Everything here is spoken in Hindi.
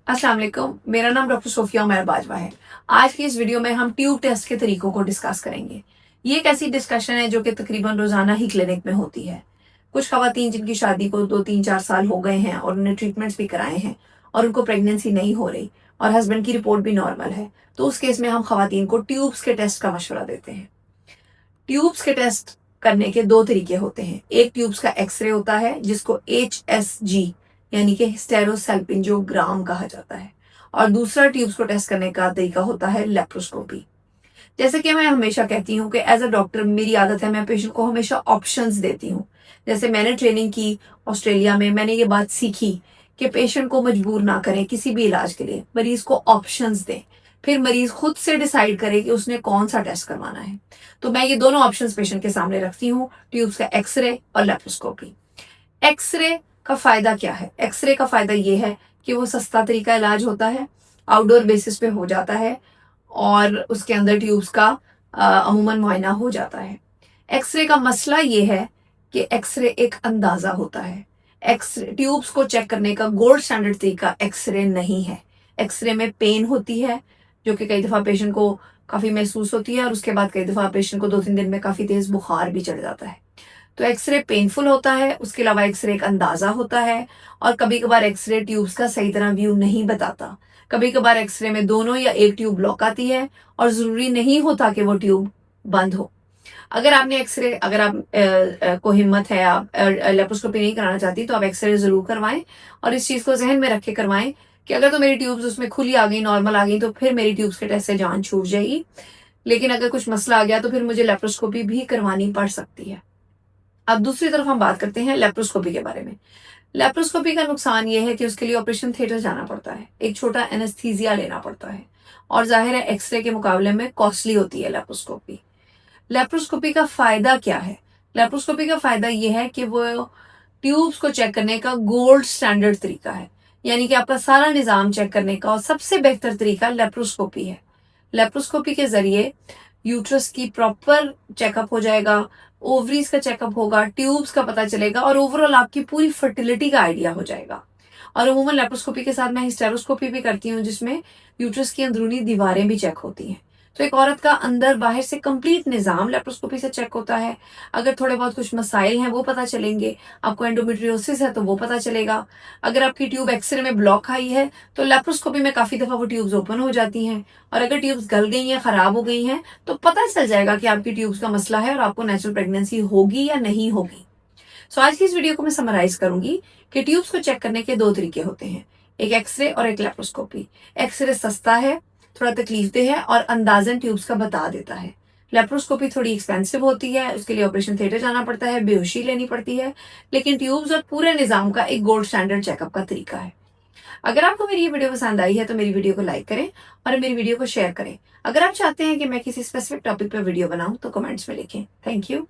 अस्सलाम वालेकुम, मेरा नाम डॉक्टर सोफिया उमर बाजवा है। आज की इस वीडियो में हम ट्यूब टेस्ट के तरीकों को डिस्कस करेंगे। ये एक ऐसी डिस्कशन है जो कि तकरीबन रोजाना ही क्लिनिक में होती है। कुछ खवातीन जिनकी शादी को 2-3-4 साल हो गए हैं और उन्होंने ट्रीटमेंट्स भी कराए हैं और उनको प्रेगनेंसी नहीं हो रही और हस्बैंड की रिपोर्ट भी नॉर्मल है, तो उस केस में हम खवातीन को ट्यूब्स के टेस्ट का मशवरा देते हैं। ट्यूब्स के टेस्ट करने के दो तरीके होते हैं। एक ट्यूब्स का एक्सरे होता है जिसको HSG यानी कि हिस्टेरोसैल्पिंजोग्राम कहा जाता है, और दूसरा ट्यूब्स को टेस्ट करने का तरीका होता है लेप्रोस्कोपी। जैसे कि मैं हमेशा कहती हूँ कि एज अ डॉक्टर मेरी आदत है, मैं पेशेंट को हमेशा ऑप्शंस देती हूँ। जैसे मैंने ट्रेनिंग की ऑस्ट्रेलिया में, मैंने ये बात सीखी कि पेशेंट को मजबूर ना करें किसी भी इलाज के लिए, मरीज को ऑप्शंस दें, फिर मरीज खुद से डिसाइड करे कि उसने कौन सा टेस्ट करवाना है। तो मैं ये दोनों ऑप्शंस पेशेंट के सामने रखती हूँ, ट्यूब्स का एक्सरे और लेप्रोस्कोपी। एक्सरे का फायदा क्या है? एक्सरे का फायदा ये है कि वो सस्ता तरीका इलाज होता है, आउटडोर बेसिस पे हो जाता है और उसके अंदर ट्यूब्स का अमूमन मुआयना हो जाता है। एक्सरे का मसला ये है कि एक्सरे एक अंदाजा होता है। एक्सरे ट्यूब्स को चेक करने का गोल्ड स्टैंडर्ड तरीका एक्सरे नहीं है। एक्सरे में पेन होती है जो कि कई दफ़ा पेशेंट को काफ़ी महसूस होती है और उसके बाद कई दफ़ा पेशेंट को 2-3 दिन में काफ़ी तेज़ बुखार भी चढ़ जाता है। तो एक्सरे पेनफुल होता है, उसके अलावा एक्सरे एक अंदाजा होता है और कभी कभार एक्सरे ट्यूब्स का सही तरह व्यू नहीं बताता। कभी कभार एक्सरे में दोनों या एक ट्यूब ब्लॉक आती है और जरूरी नहीं होता कि वो ट्यूब बंद हो। अगर आप को हिम्मत है, आप लेप्रोस्कोपी नहीं कराना चाहती, तो आप एक्सरे जरूर करवाएं और इस चीज को जहन में रख के करवाएं कि अगर तो मेरी ट्यूब्स उसमें खुली आ गई, नॉर्मल आ गई, तो फिर मेरी ट्यूब्स के टेस्ट से जान छूट जाएगी। लेकिन अगर कुछ मसला आ गया तो फिर मुझे लेप्रोस्कोपी भी करवानी पड़ सकती है। अब दूसरी तरफ हम बात करते हैं लेप्रोस्कोपी के बारे में। लेप्रोस्कोपी का नुकसान ये है कि उसके लिए ऑपरेशन थिएटर जाना पड़ता है, एक छोटा एनेस्थीसिया लेना पड़ता है और जाहिर है एक्सरे के मुकाबले में कॉस्टली होती है लेप्रोस्कोपी। लेप्रोस्कोपी का फायदा क्या है? लेप्रोस्कोपी का फायदा ये है कि वो ट्यूब्स को चेक करने का गोल्ड स्टैंडर्ड तरीका है, यानी कि आपका सारा निज़ाम चेक करने का और सबसे बेहतर तरीका लेप्रोस्कोपी है। लेप्रोस्कोपी के जरिए यूट्रस की प्रॉपर चेकअप हो जाएगा, ओवरीज का चेकअप होगा, ट्यूब्स का पता चलेगा और ओवरऑल आपकी पूरी फर्टिलिटी का आइडिया हो जाएगा। और अमूमन लेप्रोस्कोपी के साथ मैं हिस्टेरोस्कोपी भी करती हूँ जिसमें यूट्रस की अंदरूनी दीवारें भी चेक होती हैं। तो एक औरत का अंदर बाहर से कंप्लीट निज़ाम लेप्रोस्कोपी से चेक होता है। अगर थोड़े बहुत कुछ मसाइल हैं वो पता चलेंगे, आपको एंडोमेट्रियोसिस है तो वो पता चलेगा। अगर आपकी ट्यूब एक्सरे में ब्लॉक आई है तो लेप्रोस्कोपी में काफ़ी दफ़ा वो ट्यूब्स ओपन हो जाती हैं, और अगर ट्यूब्स गल गई हैं, ख़राब हो गई हैं, तो पता चल जाएगा कि आपकी ट्यूब्स का मसला है और आपको नेचुरल प्रेगनेंसी होगी या नहीं होगी। सो आज की इस वीडियो को मैं समराइज करूंगी कि ट्यूब्स को चेक करने के दो तरीके होते हैं, एक एक्सरे और एक लेप्रोस्कोपी। एक्सरे सस्ता है, थोड़ा तकलीफदेह है और अंदाजन ट्यूब्स का बता देता है। लेप्रोस्कोपी थोड़ी एक्सपेंसिव होती है, उसके लिए ऑपरेशन थिएटर जाना पड़ता है, बेहोशी लेनी पड़ती है, लेकिन ट्यूब्स और पूरे निज़ाम का एक गोल्ड स्टैंडर्ड चेकअप का तरीका है। अगर आपको मेरी ये वीडियो पसंद आई है तो मेरी वीडियो को लाइक करें और मेरी वीडियो को शेयर करें। अगर आप चाहते हैं कि मैं किसी स्पेसिफिक टॉपिक पर वीडियो बनाऊं तो कमेंट्स में लिखें। Thank you.